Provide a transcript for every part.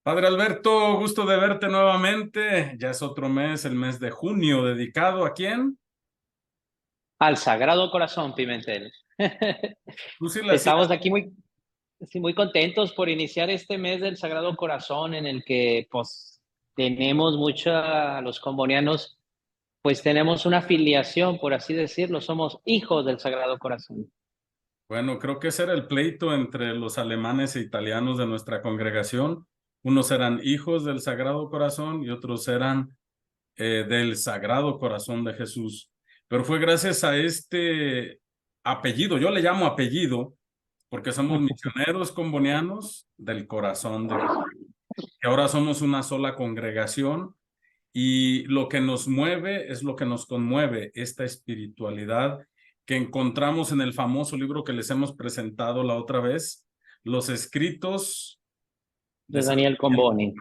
Padre Alberto, gusto de verte nuevamente. Ya es otro mes, el mes de junio, dedicado ¿a quién? Al Sagrado Corazón Pimentel. Tú sí le hacías. Estamos aquí muy, sí, muy contentos por iniciar este mes del Sagrado Corazón en el que pues tenemos mucha, los combonianos, pues tenemos una filiación, por así decirlo, somos hijos del Sagrado Corazón. Bueno, creo que ese era el pleito entre los alemanes e italianos de nuestra congregación. Unos eran hijos del Sagrado Corazón y otros eran del Sagrado Corazón de Jesús. Pero fue gracias a este apellido, yo le llamo apellido, porque somos misioneros combonianos del corazón de Jesús, que ahora somos una sola congregación. Y lo que nos mueve es lo que nos conmueve, esta espiritualidad que encontramos en el famoso libro que les hemos presentado la otra vez, Los Escritos de De San Daniel Daniel. Comboni.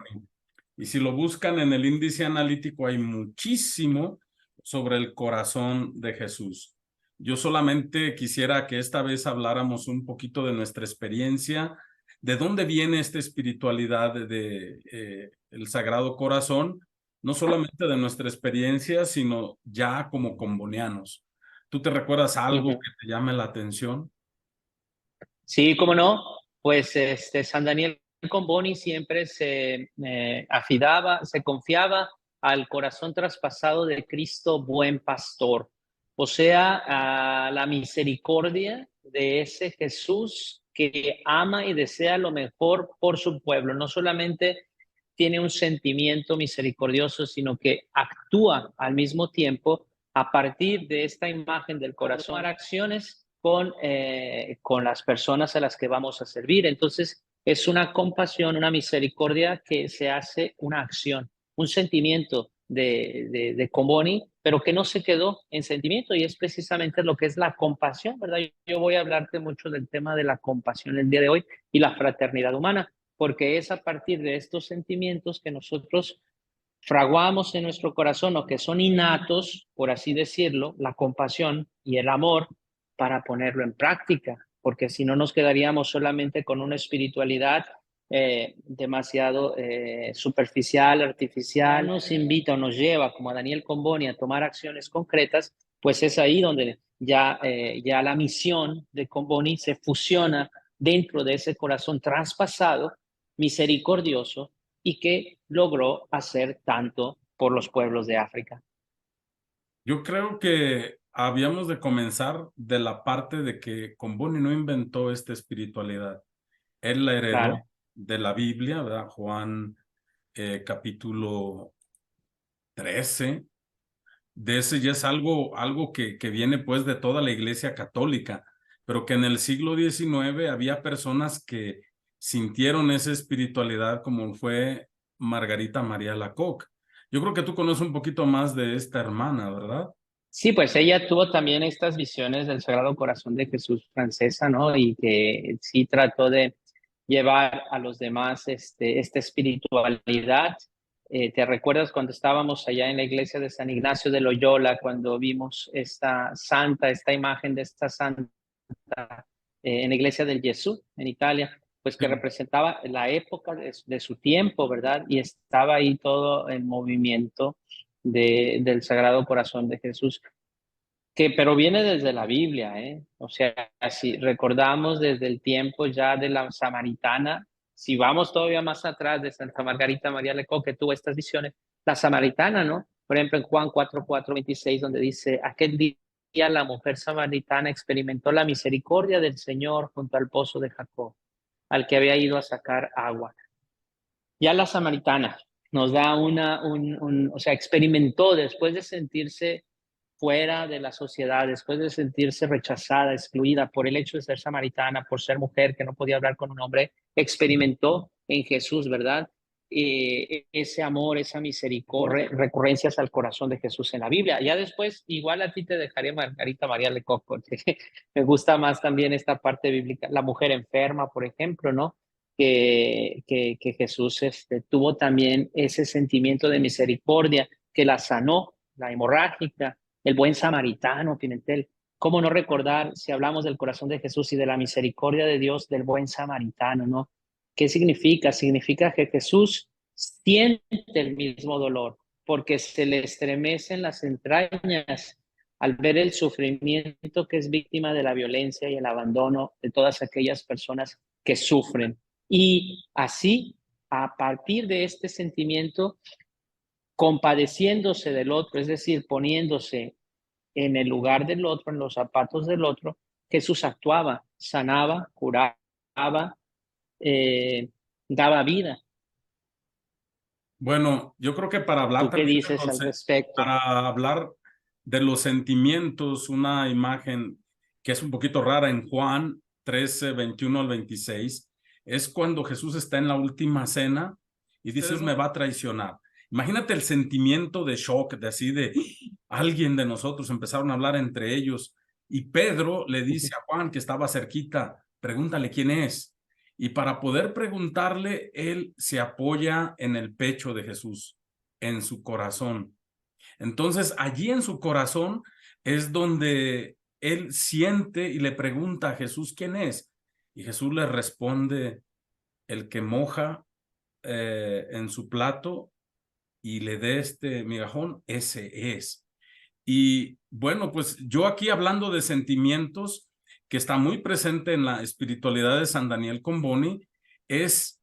Y si lo buscan en el índice analítico, hay muchísimo sobre el corazón de Jesús. Yo solamente quisiera que esta vez habláramos un poquito de nuestra experiencia, de dónde viene esta espiritualidad de el Sagrado Corazón, no solamente de nuestra experiencia, sino ya como combonianos. ¿Tú te recuerdas algo Ujú. que te llame la atención? Sí, cómo no, pues San Daniel Comboni siempre se afidaba, se confiaba al corazón traspasado de Cristo buen pastor, o sea, a la misericordia de ese Jesús que ama y desea lo mejor por su pueblo. No solamente tiene un sentimiento misericordioso, sino que actúa al mismo tiempo a partir de esta imagen del corazón, tomar acciones con las personas a las que vamos a servir. Entonces, es una compasión, una misericordia que se hace una acción, un sentimiento de Comboni, pero que no se quedó en sentimiento, y es precisamente lo que es la compasión, ¿verdad? Yo voy a hablarte mucho del tema de la compasión el día de hoy y la fraternidad humana, porque es a partir de estos sentimientos que nosotros fraguamos en nuestro corazón o que son innatos, por así decirlo, la compasión y el amor para ponerlo en práctica, porque si no nos quedaríamos solamente con una espiritualidad demasiado superficial, artificial. Nos invita o nos lleva, como a Daniel Comboni, a tomar acciones concretas, pues es ahí donde ya la misión de Comboni se fusiona dentro de ese corazón traspasado, misericordioso, y que logró hacer tanto por los pueblos de África. Yo creo que habíamos de comenzar de la parte de que Comboni no inventó esta espiritualidad. Él la heredó Claro. de la Biblia, ¿verdad? Juan capítulo 13. De ese ya es algo que viene pues de toda la Iglesia Católica, pero que en el siglo XIX había personas que sintieron esa espiritualidad como fue Margarita María Lacoque. Yo creo que tú conoces un poquito más de esta hermana, ¿verdad? Sí, pues ella tuvo también estas visiones del Sagrado Corazón de Jesús francesa, ¿no? Y que sí trató de llevar a los demás esta espiritualidad. ¿Te recuerdas cuando estábamos allá en la iglesia de San Ignacio de Loyola, cuando vimos esta santa, esta imagen de esta santa en la iglesia del Gesù, en Italia, pues que Sí. representaba la época de su tiempo, ¿verdad? Y estaba ahí todo el movimiento del Sagrado Corazón de Jesús, que pero viene desde la Biblia, ¿eh? O sea, si recordamos desde el tiempo ya de la samaritana, si vamos todavía más atrás de Santa Margarita María Lecoq, que tuvo estas visiones, la samaritana, ¿no? Por ejemplo, en Juan 4:26, donde dice, aquel día la mujer samaritana experimentó la misericordia del Señor junto al pozo de Jacob, al que había ido a sacar agua. Ya la samaritana nos da o sea, experimentó después de sentirse fuera de la sociedad, después de sentirse rechazada, excluida por el hecho de ser samaritana, por ser mujer, que no podía hablar con un hombre, experimentó en Jesús, ¿verdad? Ese amor, esa misericordia, recurrencias al corazón de Jesús en la Biblia. Ya después, igual a ti te dejaré Margarita María Lecoq, porque me gusta más también esta parte bíblica, la mujer enferma, por ejemplo, ¿no? Que Jesús tuvo también ese sentimiento de misericordia que la sanó, la hemorrágica, el buen samaritano, Pimentel. ¿Cómo no recordar, si hablamos del corazón de Jesús y de la misericordia de Dios, del buen samaritano, ¿no? ¿Qué significa? Significa que Jesús siente el mismo dolor, porque se le estremecen las entrañas al ver el sufrimiento que es víctima de la violencia y el abandono de todas aquellas personas que sufren. Y así, a partir de este sentimiento, compadeciéndose del otro, es decir, poniéndose en el lugar del otro, en los zapatos del otro, Jesús actuaba, sanaba, curaba, eh, daba vida. Bueno, yo creo que para hablar ¿Tú qué también dices al respecto? para hablar de los sentimientos, una imagen que es un poquito rara en Juan 13, 21 al 26, es cuando Jesús está en la última cena y dice, me va a traicionar. Imagínate el sentimiento de shock, de así de alguien de nosotros, empezaron a hablar entre ellos y Pedro le dice a Juan que estaba cerquita, pregúntale quién es. Y para poder preguntarle, él se apoya en el pecho de Jesús, en su corazón. Entonces, allí en su corazón es donde él siente y le pregunta a Jesús quién es. Y Jesús le responde, el que moja en su plato y le dé este migajón, ese es. Y bueno, pues yo aquí hablando de sentimientos que está muy presente en la espiritualidad de San Daniel Comboni, es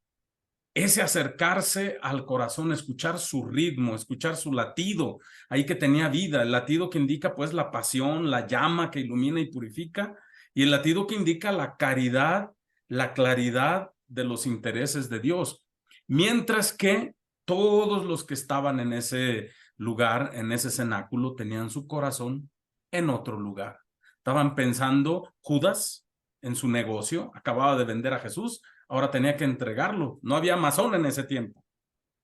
ese acercarse al corazón, escuchar su ritmo, escuchar su latido, ahí que tenía vida, el latido que indica pues la pasión, la llama que ilumina y purifica, y el latido que indica la caridad, la claridad de los intereses de Dios. Mientras que todos los que estaban en ese lugar, en ese cenáculo, tenían su corazón en otro lugar. Estaban pensando Judas en su negocio, acababa de vender a Jesús, ahora tenía que entregarlo. No había Amazon en ese tiempo.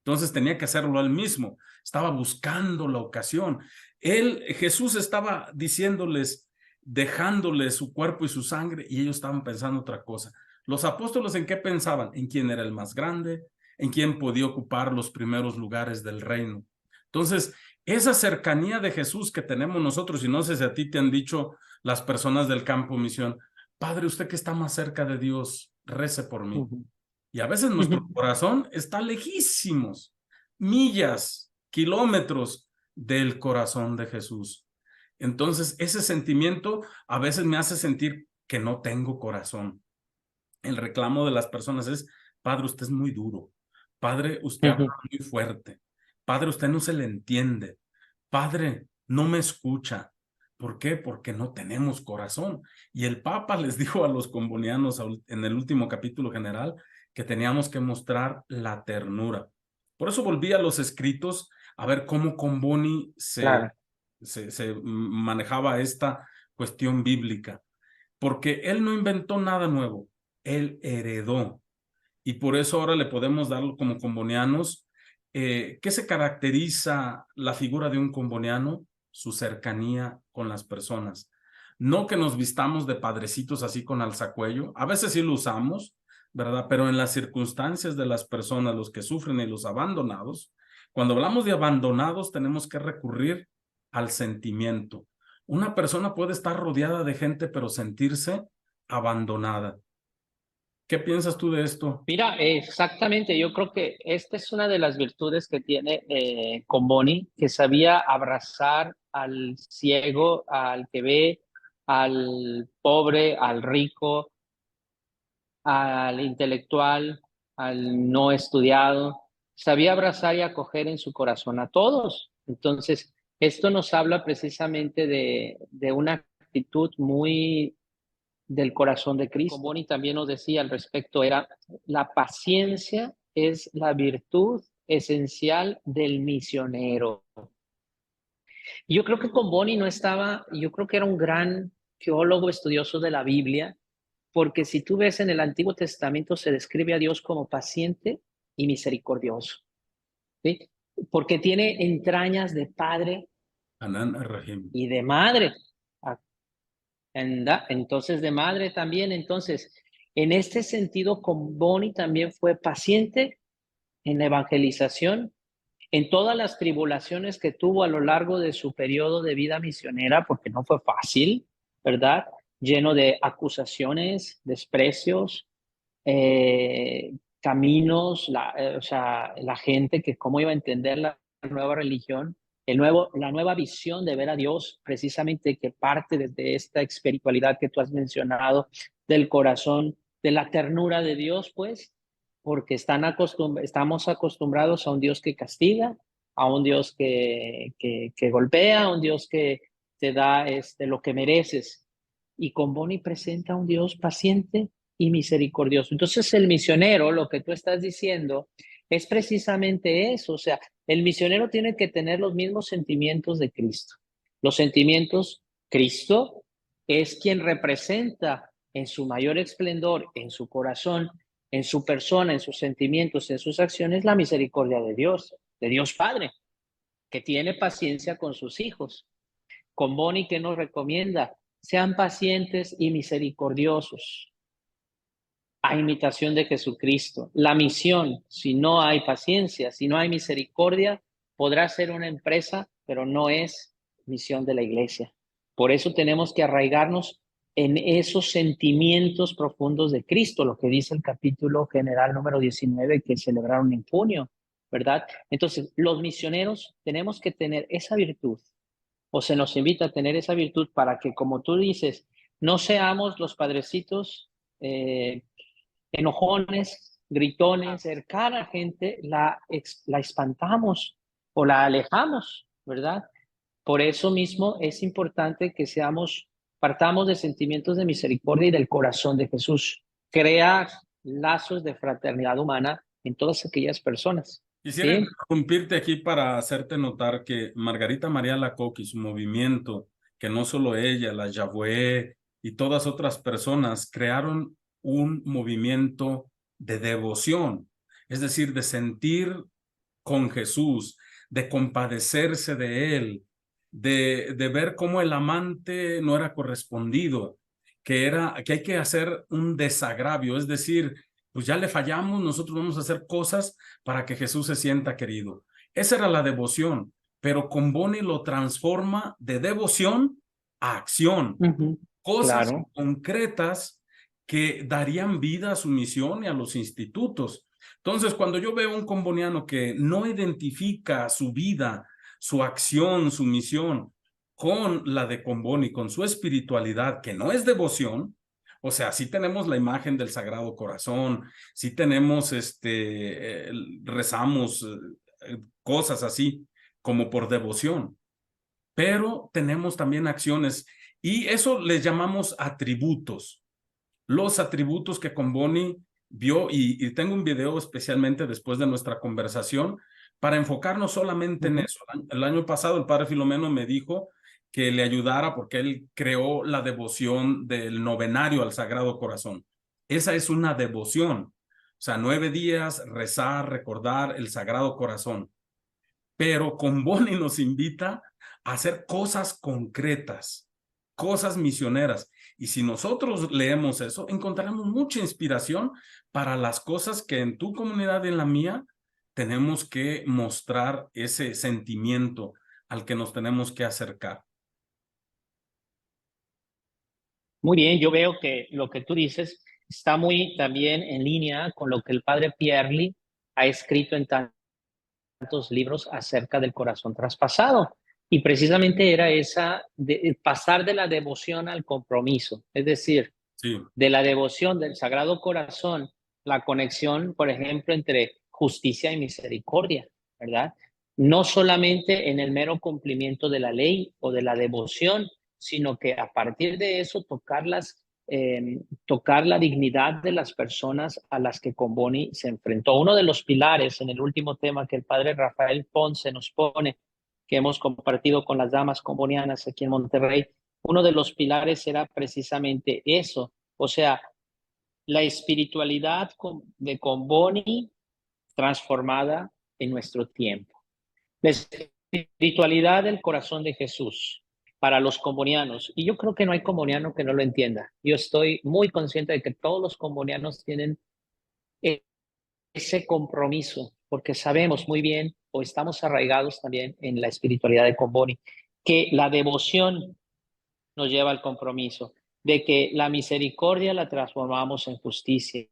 Entonces tenía que hacerlo él mismo. Estaba buscando la ocasión. Jesús estaba diciéndoles, dejándoles su cuerpo y su sangre, y ellos estaban pensando otra cosa. Los apóstoles, ¿en qué pensaban? En quién era el más grande, en quién podía ocupar los primeros lugares del reino. Entonces, esa cercanía de Jesús que tenemos nosotros, y no sé si a ti te han dicho las personas del campo misión, Padre, usted que está más cerca de Dios, rece por mí. Y a veces nuestro corazón está lejísimos, millas, kilómetros del corazón de Jesús. Entonces, ese sentimiento a veces me hace sentir que no tengo corazón. El reclamo de las personas es, Padre, usted es muy duro. Padre, usted habla muy fuerte. Padre, usted no se le entiende. Padre, no me escucha. ¿Por qué? Porque no tenemos corazón. Y el Papa les dijo a los combonianos en el último capítulo general que teníamos que mostrar la ternura. Por eso volví a los escritos a ver cómo Comboni Claro. se manejaba esta cuestión bíblica. Porque él no inventó nada nuevo, él heredó. Y por eso ahora le podemos dar como combonianos. ¿Qué se caracteriza la figura de un comboniano? Su cercanía con las personas. No que nos vistamos de padrecitos así con alzacuello, a veces sí lo usamos, ¿verdad? Pero en las circunstancias de las personas, los que sufren y los abandonados, cuando hablamos de abandonados tenemos que recurrir al sentimiento. Una persona puede estar rodeada de gente pero sentirse abandonada. ¿Qué piensas tú de esto? Mira, exactamente, yo creo que esta es una de las virtudes que tiene Comboni, que sabía abrazar al ciego, al que ve, al pobre, al rico, al intelectual, al no estudiado. Sabía abrazar y acoger en su corazón a todos. Entonces, esto nos habla precisamente de una actitud muy del corazón de Cristo. Como Bonnie también nos decía al respecto, era la paciencia es la virtud esencial del misionero. Y yo creo que con Bonnie no estaba, yo creo que era un gran teólogo estudioso de la Biblia, porque si tú ves en el Antiguo Testamento se describe a Dios como paciente y misericordioso, ¿sí? Porque tiene entrañas de padre Hanan Rahim. y de madre. Entonces, de madre también. Entonces, en este sentido, con Bonnie también fue paciente en la evangelización, en todas las tribulaciones que tuvo a lo largo de su periodo de vida misionera, porque no fue fácil, ¿verdad? Lleno de acusaciones, desprecios, caminos, o sea, la gente que cómo iba a entender la nueva religión, la nueva visión de ver a Dios, precisamente que parte desde esta espiritualidad que tú has mencionado, del corazón, de la ternura de Dios, pues, porque estamos acostumbrados a un Dios que castiga, a un Dios que golpea, a un Dios que te da lo que mereces. Y con Bonnie presenta a un Dios paciente y misericordioso. Entonces el misionero, lo que tú estás diciendo, es precisamente eso. O sea, el misionero tiene que tener los mismos sentimientos de Cristo. Los sentimientos, Cristo es quien representa en su mayor esplendor, en su corazón, en su persona, en sus sentimientos, en sus acciones, la misericordia de Dios Padre, que tiene paciencia con sus hijos. Con Bonnie, que nos recomienda, sean pacientes y misericordiosos a imitación de Jesucristo. La misión, si no hay paciencia, si no hay misericordia, podrá ser una empresa, pero no es misión de la iglesia. Por eso tenemos que arraigarnos en esos sentimientos profundos de Cristo, lo que dice el capítulo general número 19 que celebraron en junio, ¿verdad? Entonces, los misioneros tenemos que tener esa virtud, o se nos invita a tener esa virtud para que, como tú dices, no seamos los padrecitos enojones, gritones, cercar a gente, la espantamos o la alejamos, ¿verdad? Por eso mismo es importante que partamos de sentimientos de misericordia y del corazón de Jesús. Crear lazos de fraternidad humana en todas aquellas personas. Quisiera ¿Sí? interrumpirte aquí para hacerte notar que Margarita María Lacoque y su movimiento, que no solo ella, la Yahweh y todas otras personas crearon un movimiento de devoción, es decir, de sentir con Jesús, de compadecerse de él, de ver cómo el amante no era correspondido, que hay que hacer un desagravio, es decir, pues ya le fallamos, nosotros vamos a hacer cosas para que Jesús se sienta querido. Esa era la devoción, pero con Bonnie lo transforma de devoción a acción, cosas Claro. concretas que darían vida a su misión y a los institutos. Entonces, cuando yo veo un comboniano que no identifica su vida, su acción, su misión con la de Comboni, con su espiritualidad, que no es devoción, o sea, sí tenemos la imagen del Sagrado Corazón, sí tenemos, rezamos cosas así, como por devoción, pero tenemos también acciones y eso les llamamos atributos. Los atributos que Comboni vio y tengo un video especialmente después de nuestra conversación para enfocarnos solamente en eso. El año pasado el padre Filomeno me dijo que le ayudara porque él creó la devoción del novenario al Sagrado Corazón. Esa es una devoción. O sea, 9 días, rezar, recordar el Sagrado Corazón. Pero Comboni nos invita a hacer cosas concretas, cosas misioneras. Y si nosotros leemos eso, encontraremos mucha inspiración para las cosas que en tu comunidad y en la mía tenemos que mostrar ese sentimiento al que nos tenemos que acercar. Muy bien, yo veo que lo que tú dices está muy también en línea con lo que el padre Pierli ha escrito en tantos libros acerca del corazón traspasado. Y precisamente era pasar de la devoción al compromiso, es decir, Sí, de la devoción del Sagrado Corazón, la conexión, por ejemplo, entre justicia y misericordia, ¿verdad? No solamente en el mero cumplimiento de la ley o de la devoción, sino que a partir de eso tocar la dignidad de las personas a las que Comboni se enfrentó. Uno de los pilares en el último tema que el padre Rafael Ponce nos pone, que hemos compartido con las damas combonianas aquí en Monterrey, uno de los pilares era precisamente eso, o sea, la espiritualidad de Comboni transformada en nuestro tiempo. La espiritualidad del corazón de Jesús para los combonianos. Y yo creo que no hay comboniano que no lo entienda. Yo estoy muy consciente de que todos los combonianos tienen ese compromiso, porque sabemos muy bien o estamos arraigados también en la espiritualidad de Comboni, que la devoción nos lleva al compromiso, de que la misericordia la transformamos en justicia,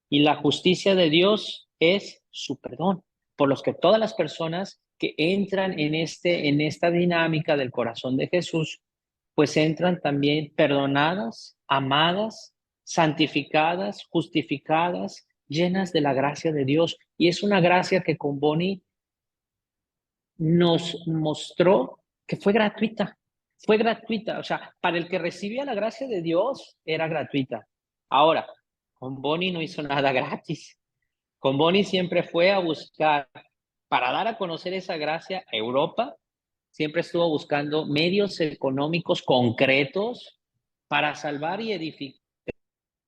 y la justicia de Dios es su perdón, por los que todas las personas que entran en esta dinámica del corazón de Jesús, pues entran también perdonadas, amadas, santificadas, justificadas, llenas de la gracia de Dios. Y es una gracia que con Bonnie nos mostró que fue gratuita, o sea, para el que recibía la gracia de Dios era gratuita. Ahora, con Bonnie no hizo nada gratis. Con Bonnie siempre fue a buscar, para dar a conocer esa gracia a Europa, siempre estuvo buscando medios económicos concretos para salvar y edificar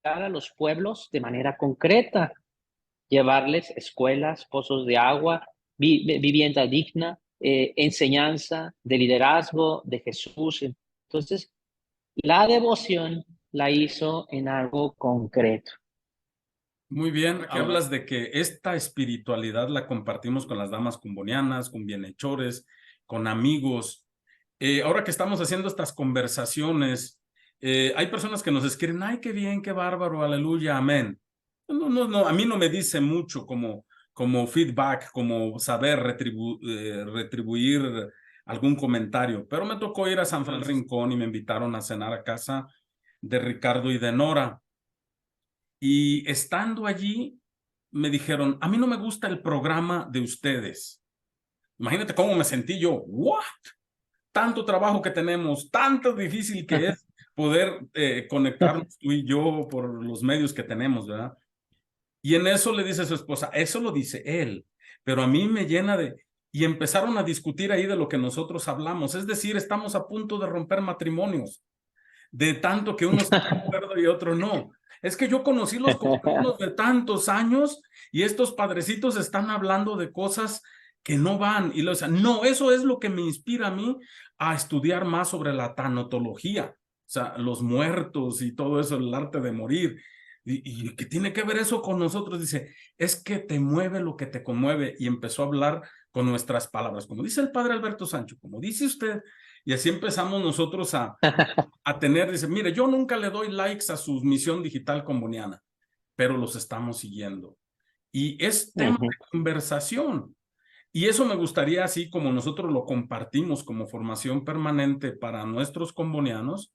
a los pueblos de manera concreta, llevarles escuelas, pozos de agua, vivienda digna, enseñanza de liderazgo de Jesús. Entonces, la devoción la hizo en algo concreto. Muy bien, aquí hablas de que esta espiritualidad la compartimos con las damas cumbonianas, con bienhechores, con amigos. Ahora que estamos haciendo estas conversaciones, hay personas que nos escriben, ay, qué bien, qué bárbaro, aleluya, amén. No, a mí no me dice mucho como feedback, como saber retribuir algún comentario, pero me tocó ir a San Francisco Rincón y me invitaron a cenar a casa de Ricardo y de Nora. Y estando allí, me dijeron, a mí no me gusta el programa de ustedes. Imagínate cómo me sentí yo. ¿What? Tanto trabajo que tenemos, tanto difícil que es poder conectarnos tú y yo por los medios que tenemos, ¿verdad? Y en eso le dice su esposa, eso lo dice él, pero a mí me llena de... Y empezaron a discutir ahí de lo que nosotros hablamos. Es decir, estamos a punto de romper matrimonios, de tanto que uno está de acuerdo y otro no. Es que yo conocí los comunismos de tantos años y estos padrecitos están hablando de cosas que no van. Y no, eso es lo que me inspira a mí a estudiar más sobre la tanatología, o sea, los muertos y todo eso, el arte de morir. ¿Y qué tiene que ver eso con nosotros? Dice, es que te mueve lo que te conmueve. Y empezó a hablar con nuestras palabras, como dice el padre Alberto Sancho, como dice usted. Y así empezamos nosotros a tener, dice, mire, yo nunca le doy likes a su misión digital comboniana, pero los estamos siguiendo. Y es tema de conversación. Y eso me gustaría, así como nosotros lo compartimos como formación permanente para nuestros combonianos,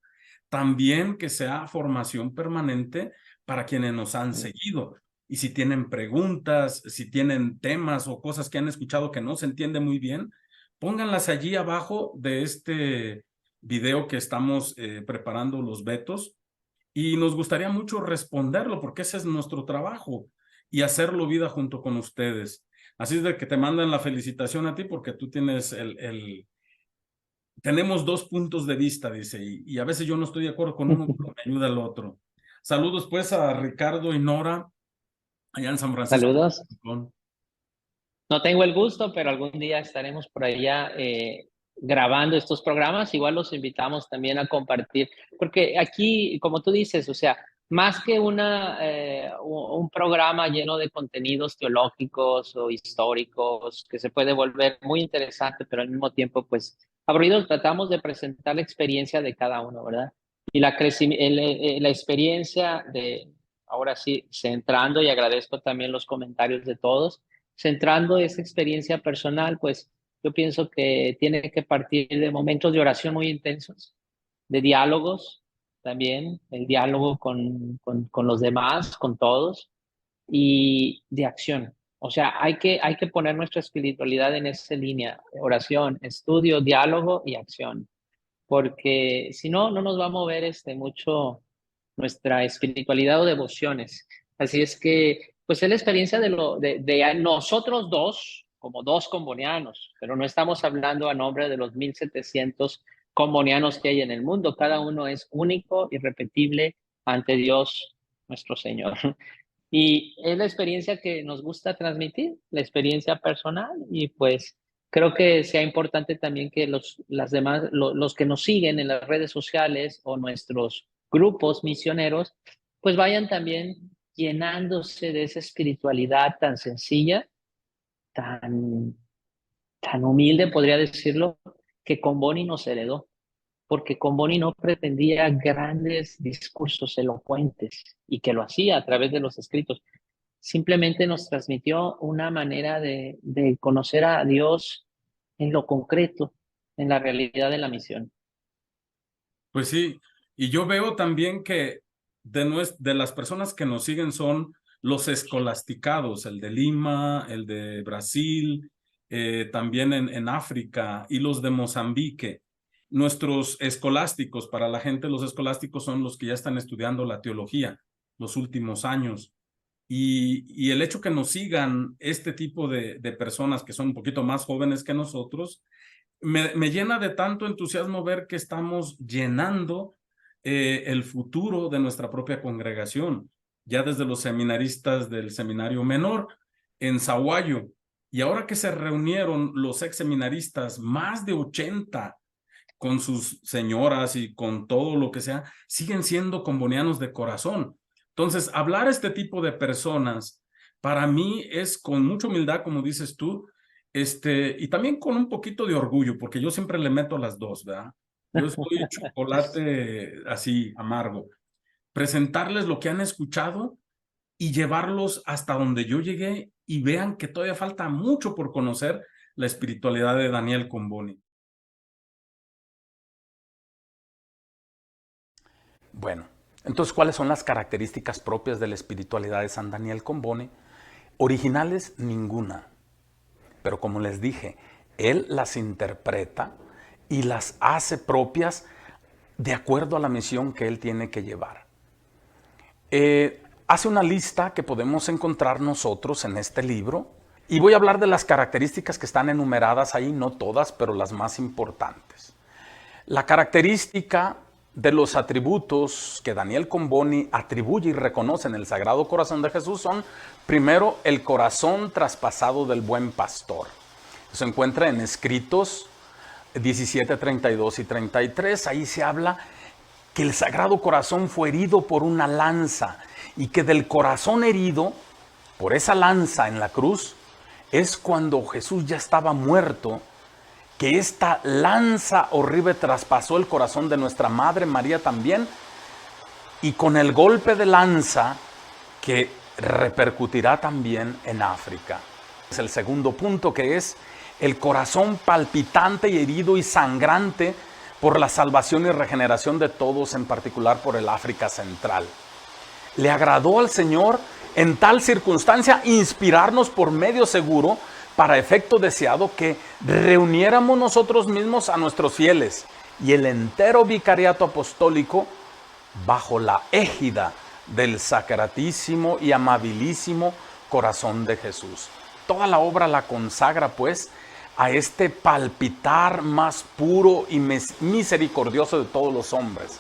también que sea formación permanente para quienes nos han seguido. Y si tienen preguntas, si tienen temas o cosas que han escuchado que no se entiende muy bien, pónganlas allí abajo de este video que estamos preparando los vetos. Y nos gustaría mucho responderlo porque ese es nuestro trabajo y hacerlo vida junto con ustedes. Así es de que te mandan la felicitación a ti porque tú tienes tenemos dos puntos de vista, dice, y a veces yo no estoy de acuerdo con uno, pero me ayuda el otro. Saludos pues a Ricardo y Nora, allá en San Francisco. Saludos. No tengo el gusto, pero algún día estaremos por allá grabando estos programas. Igual los invitamos también a compartir, porque aquí, como tú dices, o sea, más que un programa lleno de contenidos teológicos o históricos, que se puede volver muy interesante, pero al mismo tiempo, pues, aburrido, tratamos de presentar la experiencia de cada uno, ¿verdad? Y la experiencia de, ahora sí, centrando, y agradezco también los comentarios de todos, centrando esa experiencia personal, pues yo pienso que tiene que partir de momentos de oración muy intensos, de diálogos también, el diálogo con los demás, con todos, y de acción. O sea, hay que poner nuestra espiritualidad en esa línea, oración, estudio, diálogo y acción, porque si no, no nos va a mover mucho nuestra espiritualidad o devociones. Así es que, pues es la experiencia de nosotros dos, como dos combonianos, pero no estamos hablando a nombre de los 1,700 combonianos que hay en el mundo. Cada uno es único, irrepetible ante Dios nuestro Señor. Y es la experiencia que nos gusta transmitir, la experiencia personal, y pues creo que sea importante también que las demás, los que nos siguen en las redes sociales o nuestros grupos misioneros, pues vayan también llenándose de esa espiritualidad tan sencilla, tan, tan humilde, podría decirlo, que con Bonnie nos heredó, porque con Bonnie no pretendía grandes discursos elocuentes y que lo hacía a través de los escritos, simplemente nos transmitió una manera de conocer a Dios en lo concreto, en la realidad de la misión. Pues sí, y yo veo también que de las personas que nos siguen son los escolasticados, el de Lima, el de Brasil, también en África y los de Mozambique. Nuestros escolásticos, para la gente los escolásticos son los que ya están estudiando la teología los últimos años. Y el hecho que nos sigan este tipo de personas que son un poquito más jóvenes que nosotros, me llena de tanto entusiasmo ver que estamos llenando el futuro de nuestra propia congregación, ya desde los seminaristas del seminario menor en Sahuayo. Y ahora que se reunieron los ex seminaristas, más de 80 con sus señoras y con todo lo que sea, siguen siendo combonianos de corazón. Entonces, hablar a este tipo de personas, para mí es con mucha humildad, como dices tú, y también con un poquito de orgullo, porque yo siempre le meto las dos, ¿verdad? Yo soy chocolate así, amargo. Presentarles lo que han escuchado y llevarlos hasta donde yo llegué y vean que todavía falta mucho por conocer la espiritualidad de Daniel Comboni. Bueno, entonces, ¿cuáles son las características propias de la espiritualidad de San Daniel Comboni? Originales, ninguna. Pero como les dije, él las interpreta y las hace propias de acuerdo a la misión que él tiene que llevar. Hace una lista que podemos encontrar nosotros en este libro y voy a hablar de las características que están enumeradas ahí, no todas, pero las más importantes. La característica de los atributos que Daniel Comboni atribuye y reconoce en el Sagrado Corazón de Jesús son, primero, el corazón traspasado del buen pastor. Se encuentra en Escritos 17, 32 y 33. Ahí se habla que el Sagrado Corazón fue herido por una lanza y que del corazón herido por esa lanza en la cruz es cuando Jesús ya estaba muerto, que esta lanza horrible traspasó el corazón de nuestra Madre María también, y con el golpe de lanza que repercutirá también en África. Es el segundo punto, que es el corazón palpitante y herido y sangrante por la salvación y regeneración de todos, en particular por el África Central. Le agradó al Señor en tal circunstancia inspirarnos por medio seguro para efecto deseado que reuniéramos nosotros mismos a nuestros fieles y el entero vicariato apostólico bajo la égida del sacratísimo y amabilísimo corazón de Jesús. Toda la obra la consagra pues a este palpitar más puro y misericordioso de todos los hombres.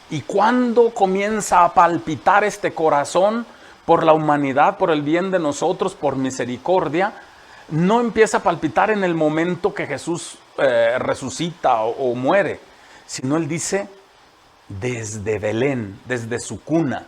Y cuando comienza a palpitar este corazón por la humanidad, por el bien de nosotros, por misericordia, no empieza a palpitar en el momento que Jesús resucita o muere, sino él dice desde Belén, desde su cuna,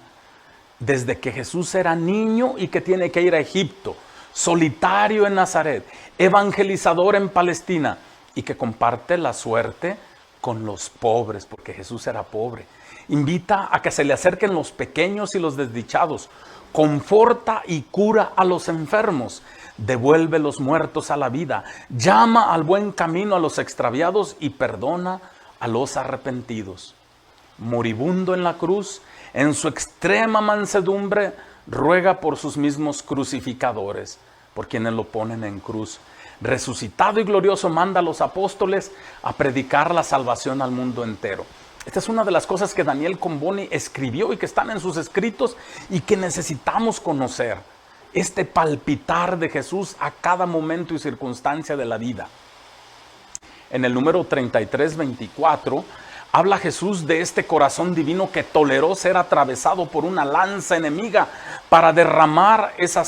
desde que Jesús era niño y que tiene que ir a Egipto, solitario en Nazaret, evangelizador en Palestina y que comparte la suerte con los pobres, porque Jesús era pobre. Invita a que se le acerquen los pequeños y los desdichados, conforta y cura a los enfermos, devuelve los muertos a la vida, llama al buen camino a los extraviados y perdona a los arrepentidos. Moribundo en la cruz, en su extrema mansedumbre, ruega por sus mismos crucificadores, por quienes lo ponen en cruz. Resucitado y glorioso, manda a los apóstoles a predicar la salvación al mundo entero. Esta es una de las cosas que Daniel Comboni escribió y que están en sus escritos y que necesitamos conocer. Este palpitar de Jesús a cada momento y circunstancia de la vida. En el número 33-24 habla Jesús de este corazón divino que toleró ser atravesado por una lanza enemiga para derramar esta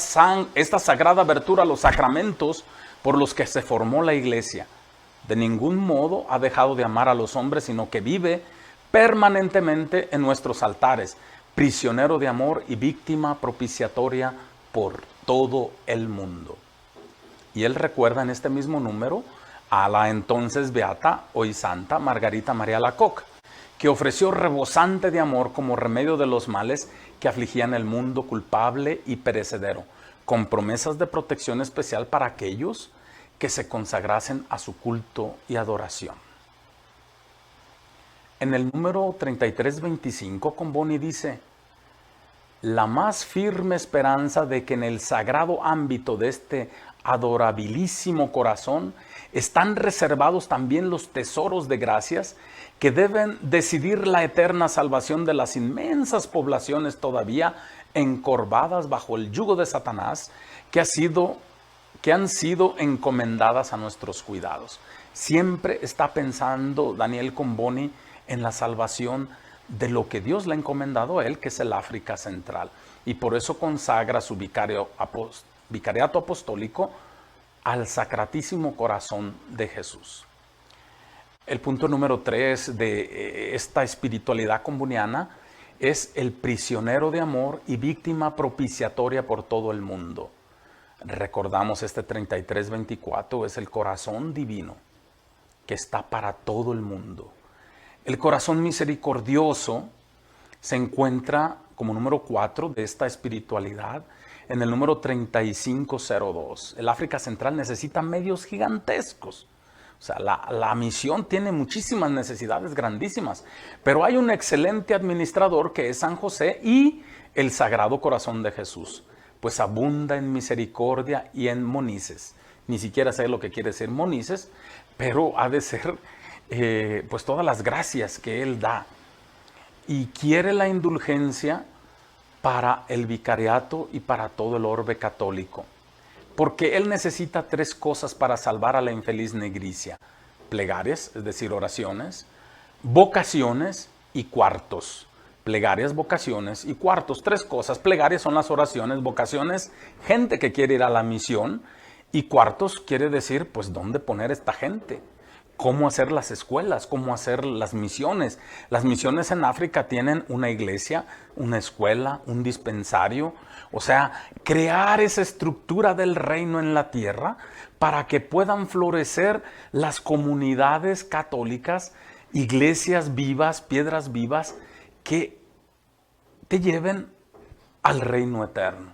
sagrada abertura a los sacramentos por los que se formó la iglesia. De ningún modo ha dejado de amar a los hombres, sino que vive permanentemente en nuestros altares, prisionero de amor y víctima propiciatoria por todo el mundo. Y él recuerda en este mismo número a la entonces beata, hoy santa, Margarita María Alacoque, que ofreció rebosante de amor como remedio de los males que afligían el mundo culpable y perecedero, con promesas de protección especial para aquellos que se consagrasen a su culto y adoración. En el número 3325, Comboni dice: la más firme esperanza de que en el sagrado ámbito de este adorabilísimo corazón están reservados también los tesoros de gracias que deben decidir la eterna salvación de las inmensas poblaciones todavía encorvadas bajo el yugo de Satanás, que han sido encomendadas a nuestros cuidados. Siempre está pensando Daniel Comboni en la salvación de lo que Dios le ha encomendado a él, que es el África Central. Y por eso consagra su vicariato apostólico al Sacratísimo Corazón de Jesús. El punto número 3 de esta espiritualidad comboniana es el prisionero de amor y víctima propiciatoria por todo el mundo. Recordamos este 3324, es el corazón divino que está para todo el mundo. El corazón misericordioso se encuentra como número 4 de esta espiritualidad en el número 3502. El África Central necesita medios gigantescos. O sea, la misión tiene muchísimas necesidades grandísimas, pero hay un excelente administrador que es San José y el Sagrado Corazón de Jesús, pues abunda en misericordia y en monices. Ni siquiera sé lo que quiere decir monices, pero ha de ser pues todas las gracias que Él da. Y quiere la indulgencia para el vicariato y para todo el orbe católico. Porque Él necesita 3 cosas para salvar a la infeliz negricia: plegarias, es decir, oraciones, vocaciones y cuartos. Plegarias, vocaciones y cuartos, 3 cosas. Plegarias son las oraciones, vocaciones, gente que quiere ir a la misión, y cuartos quiere decir, pues, ¿dónde poner esta gente? ¿Cómo hacer las escuelas? ¿Cómo hacer las misiones? Las misiones en África tienen una iglesia, una escuela, un dispensario. O sea, crear esa estructura del reino en la tierra para que puedan florecer las comunidades católicas, iglesias vivas, piedras vivas, que te lleven al reino eterno.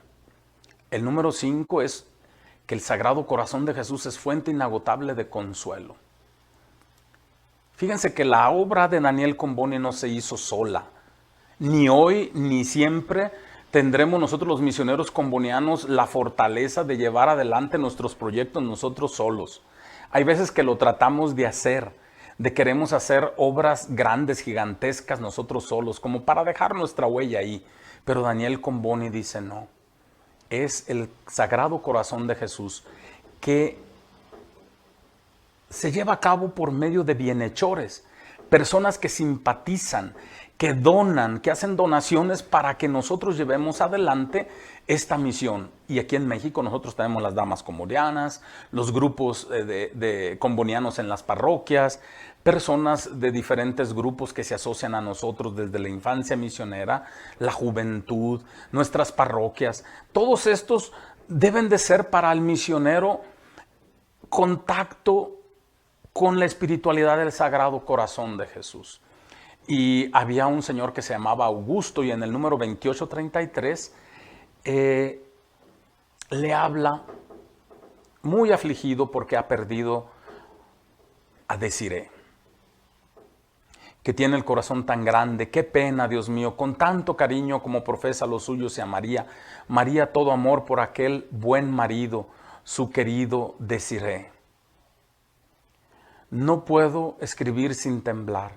El número 5 es que el Sagrado Corazón de Jesús es fuente inagotable de consuelo. Fíjense que la obra de Daniel Comboni no se hizo sola. Ni hoy ni siempre tendremos nosotros los misioneros combonianos la fortaleza de llevar adelante nuestros proyectos nosotros solos. Hay veces que lo tratamos de hacer, queremos hacer obras grandes, gigantescas nosotros solos, como para dejar nuestra huella ahí. Pero Daniel Comboni dice no. Es el Sagrado Corazón de Jesús que se lleva a cabo por medio de bienhechores, personas que simpatizan, que donan, que hacen donaciones para que nosotros llevemos adelante esta misión. Y aquí en México nosotros tenemos las damas combonianas, los grupos de combonianos en las parroquias, personas de diferentes grupos que se asocian a nosotros desde la infancia misionera, la juventud, nuestras parroquias. Todos estos deben de ser para el misionero contacto con la espiritualidad del Sagrado Corazón de Jesús. Y había un señor que se llamaba Augusto, y en el número 2833 le habla muy afligido porque ha perdido a Desiree, que tiene el corazón tan grande. Qué pena, Dios mío, con tanto cariño como profesa los suyos y a María. María todo amor por aquel buen marido, su querido Desiree. No puedo escribir sin temblar.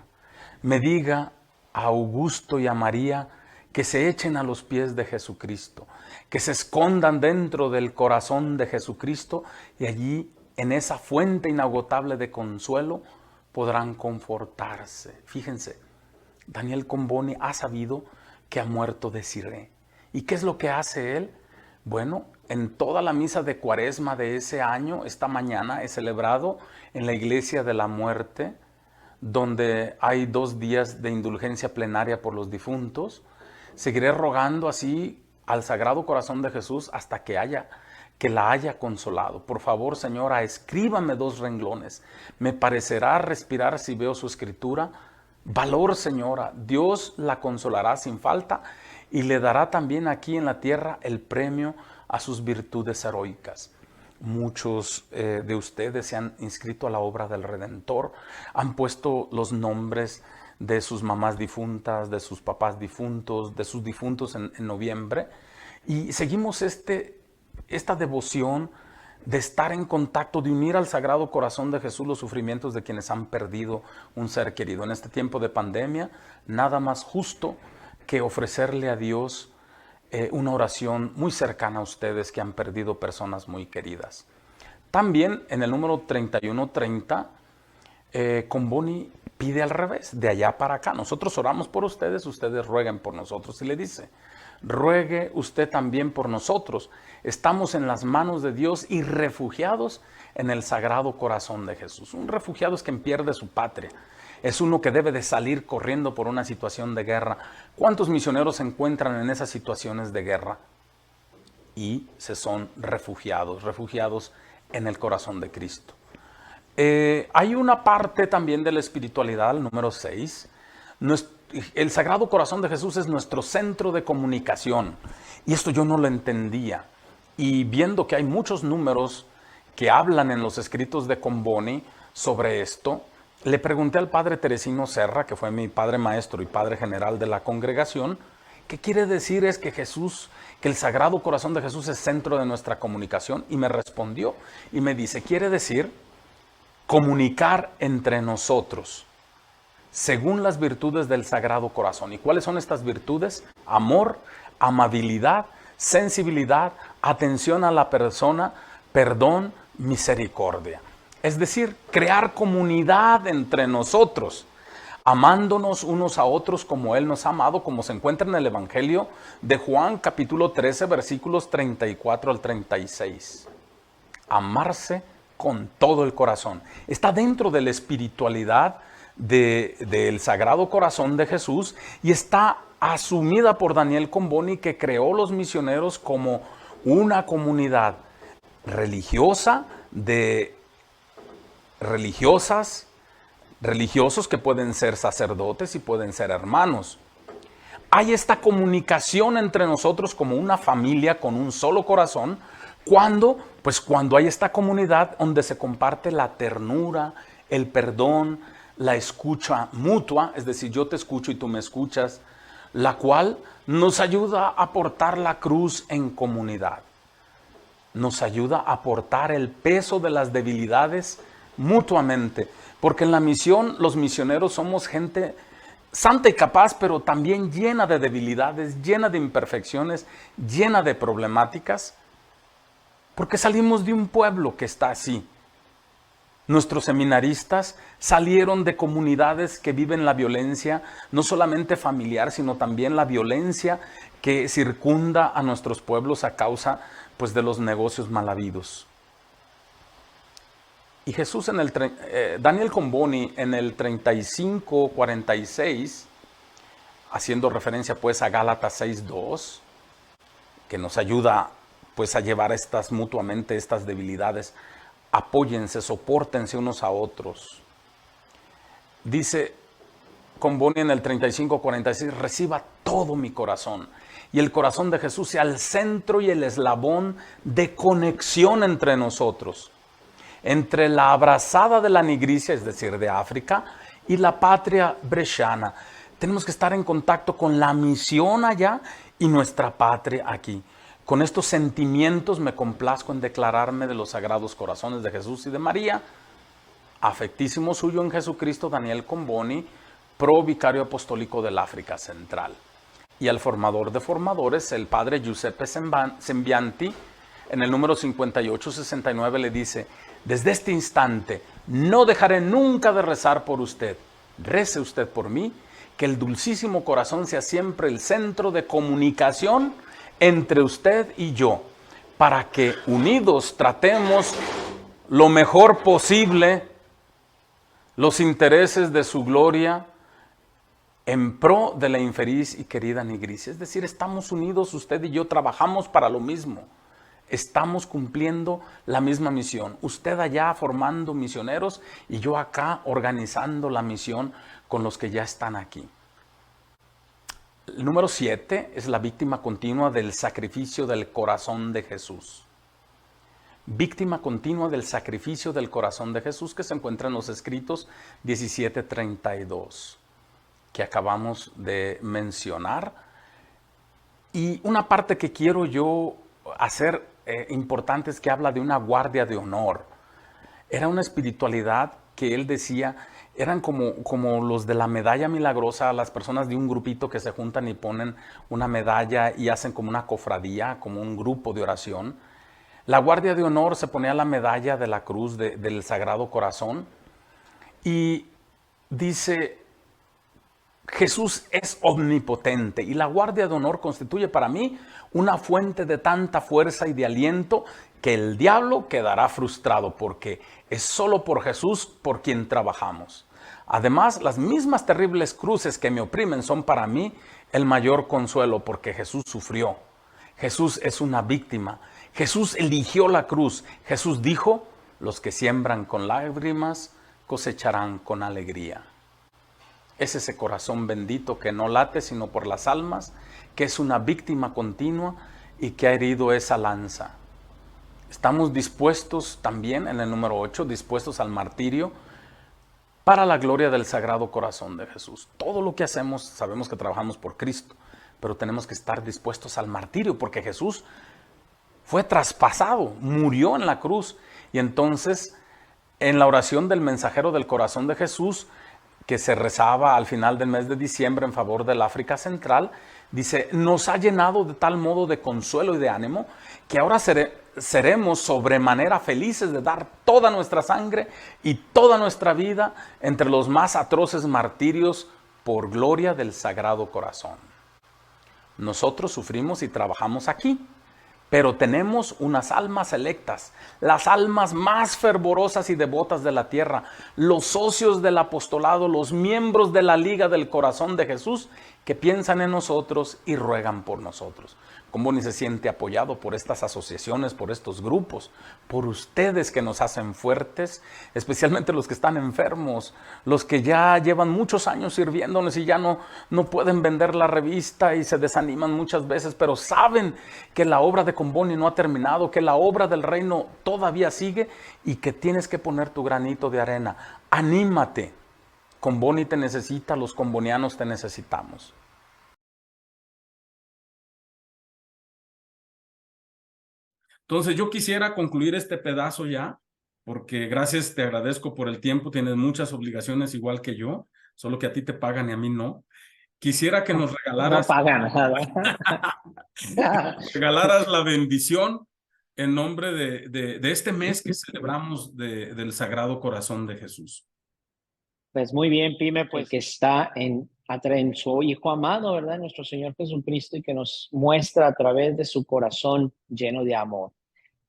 Me diga a Augusto y a María que se echen a los pies de Jesucristo, que se escondan dentro del corazón de Jesucristo, y allí, en esa fuente inagotable de consuelo, podrán confortarse. Fíjense, Daniel Comboni ha sabido que ha muerto Desiree. ¿Y qué es lo que hace él? Bueno, en toda la misa de Cuaresma de ese año, esta mañana, he celebrado en la Iglesia de la Muerte, donde hay 2 días de indulgencia plenaria por los difuntos. Seguiré rogando así al Sagrado Corazón de Jesús hasta que la haya consolado. Por favor, Señora, escríbame 2 renglones. Me parecerá respirar si veo su escritura Valor, señora, Dios la consolará sin falta y le dará también aquí en la tierra el premio a sus virtudes heroicas. Muchos de ustedes se han inscrito a la obra del Redentor, han puesto los nombres de sus mamás difuntas, de sus papás difuntos, de sus difuntos en noviembre, y seguimos esta devoción de estar en contacto, de unir al Sagrado Corazón de Jesús los sufrimientos de quienes han perdido un ser querido. En este tiempo de pandemia, nada más justo que ofrecerle a Dios una oración muy cercana a ustedes que han perdido personas muy queridas. También en el número 3130, Comboni pide al revés, de allá para acá. Nosotros oramos por ustedes rueguen por nosotros. Y le dice, ruegue usted también por nosotros. Estamos en las manos de Dios y refugiados en el Sagrado Corazón de Jesús. Un refugiado es quien pierde su patria. Es uno que debe de salir corriendo por una situación de guerra. ¿Cuántos misioneros se encuentran en esas situaciones de guerra? Y se son refugiados en el corazón de Cristo. Hay una parte también de la espiritualidad, el número 6. El Sagrado Corazón de Jesús es nuestro centro de comunicación. Y esto yo no lo entendía. Y viendo que hay muchos números que hablan en los escritos de Comboni sobre esto, le pregunté al padre Teresino Serra, que fue mi padre maestro y padre general de la congregación, ¿qué quiere decir es que el Sagrado Corazón de Jesús es centro de nuestra comunicación? Y me respondió y me dice, quiere decir comunicar entre nosotros según las virtudes del Sagrado Corazón. ¿Y cuáles son estas virtudes? Amor, amabilidad, sensibilidad, atención a la persona, perdón, misericordia. Es decir, crear comunidad entre nosotros, amándonos unos a otros como Él nos ha amado, como se encuentra en el Evangelio de Juan, capítulo 13, versículos 34 al 36. Amarse con todo el corazón. Está dentro de la espiritualidad del Sagrado Corazón de Jesús y está asumida por Daniel Comboni, que creó los misioneros como una comunidad religiosa de religiosos que pueden ser sacerdotes y pueden ser hermanos. Hay esta comunicación entre nosotros como una familia con un solo corazón, cuando hay esta comunidad donde se comparte la ternura, el perdón, la escucha mutua, es decir, yo te escucho y tú me escuchas, la cual nos ayuda a portar la cruz en comunidad. Nos ayuda a portar el peso de las debilidades mutuamente, porque en la misión los misioneros somos gente santa y capaz, pero también llena de debilidades, llena de imperfecciones, llena de problemáticas, porque salimos de un pueblo que está así. Nuestros seminaristas salieron de comunidades que viven la violencia, no solamente familiar, sino también la violencia que circunda a nuestros pueblos a causa de los negocios mal habidos. Y Jesús Daniel Comboni en el 35:46, haciendo referencia a Gálatas 6:2, que nos ayuda a llevar mutuamente estas debilidades. Apóyense, sopórtense unos a otros. Dice Comboni en el 35:46, reciba todo mi corazón. Y el corazón de Jesús sea el centro y el eslabón de conexión entre nosotros. Entre la abrazada de la Nigricia, es decir, de África, y la patria bresciana. Tenemos que estar en contacto con la misión allá y nuestra patria aquí. Con estos sentimientos me complazco en declararme de los sagrados corazones de Jesús y de María, afectísimo suyo en Jesucristo, Daniel Comboni, pro vicario apostólico del África Central. Y al formador de formadores, el padre Giuseppe Sembianti, en el número 5869 le dice, desde este instante no dejaré nunca de rezar por usted. Rece usted por mí, que el dulcísimo corazón sea siempre el centro de comunicación entre usted y yo, para que unidos tratemos lo mejor posible los intereses de su gloria en pro de la infeliz y querida Nigricia. Es decir, estamos unidos, usted y yo trabajamos para lo mismo. estamos cumpliendo la misma misión. Usted allá formando misioneros y yo acá organizando la misión con los que ya están aquí. El número 7 es la víctima continua del sacrificio del corazón de Jesús. Víctima continua del sacrificio del corazón de Jesús, que se encuentra en los escritos 17:32, que acabamos de mencionar. Y una parte que quiero yo hacer importante es que habla de una guardia de honor. Era una espiritualidad que él decía, eran como los de la medalla milagrosa, las personas de un grupito que se juntan y ponen una medalla y hacen como una cofradía, como un grupo de oración. La guardia de honor se ponía la medalla de la cruz del Sagrado Corazón y dice, Jesús es omnipotente y la guardia de honor constituye para mí una fuente de tanta fuerza y de aliento que el diablo quedará frustrado porque es solo por Jesús por quien trabajamos. Además, las mismas terribles cruces que me oprimen son para mí el mayor consuelo porque Jesús sufrió. Jesús es una víctima. Jesús eligió la cruz. Jesús dijo, los que siembran con lágrimas cosecharán con alegría. Es ese corazón bendito que no late sino por las almas, que es una víctima continua y que ha herido esa lanza. Estamos dispuestos también, en el número 8, dispuestos al martirio para la gloria del Sagrado Corazón de Jesús. Todo lo que hacemos, sabemos que trabajamos por Cristo, pero tenemos que estar dispuestos al martirio porque Jesús fue traspasado, murió en la cruz. Y entonces, en la oración del mensajero del corazón de Jesús, que se rezaba al final del mes de diciembre en favor del África Central, dice, nos ha llenado de tal modo de consuelo y de ánimo que ahora seremos sobremanera felices de dar toda nuestra sangre y toda nuestra vida entre los más atroces martirios por gloria del Sagrado Corazón. Nosotros sufrimos y trabajamos aquí, pero tenemos unas almas electas, las almas más fervorosas y devotas de la tierra, los socios del apostolado, los miembros de la Liga del Corazón de Jesús, que piensan en nosotros y ruegan por nosotros. Comboni se siente apoyado por estas asociaciones, por estos grupos, por ustedes que nos hacen fuertes, especialmente los que están enfermos, los que ya llevan muchos años sirviéndonos y ya no pueden vender la revista y se desaniman muchas veces, pero saben que la obra de Comboni no ha terminado, que la obra del reino todavía sigue y que tienes que poner tu granito de arena. Anímate. Comboni te necesita, los combonianos te necesitamos. Entonces yo quisiera concluir este pedazo ya, porque gracias, te agradezco por el tiempo, tienes muchas obligaciones igual que yo, solo que a ti te pagan y a mí no. Quisiera que nos regalaras, No pagan nada. regalaras la bendición en nombre de este mes que celebramos del Sagrado Corazón de Jesús. Pues muy bien, Pime, pues que está en su Hijo amado, ¿verdad? Nuestro Señor Jesucristo, y que nos muestra a través de su corazón lleno de amor.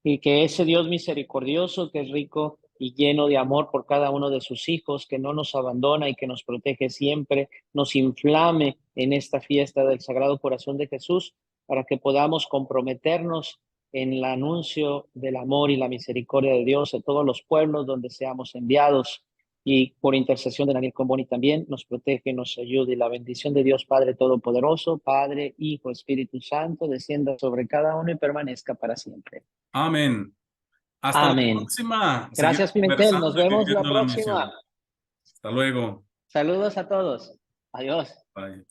Y que ese Dios misericordioso, que es rico y lleno de amor por cada uno de sus hijos, que no nos abandona y que nos protege siempre, nos inflame en esta fiesta del Sagrado Corazón de Jesús, para que podamos comprometernos en el anuncio del amor y la misericordia de Dios a todos los pueblos donde seamos enviados. Y por intercesión de Daniel Comboni también nos protege, nos ayude. Y la bendición de Dios Padre Todopoderoso, Padre, Hijo, Espíritu Santo, descienda sobre cada uno y permanezca para siempre. Amén. Hasta Amén. la próxima. Gracias, Pimentel. Nos vemos la próxima. Hasta luego. Saludos a todos. Adiós. Bye.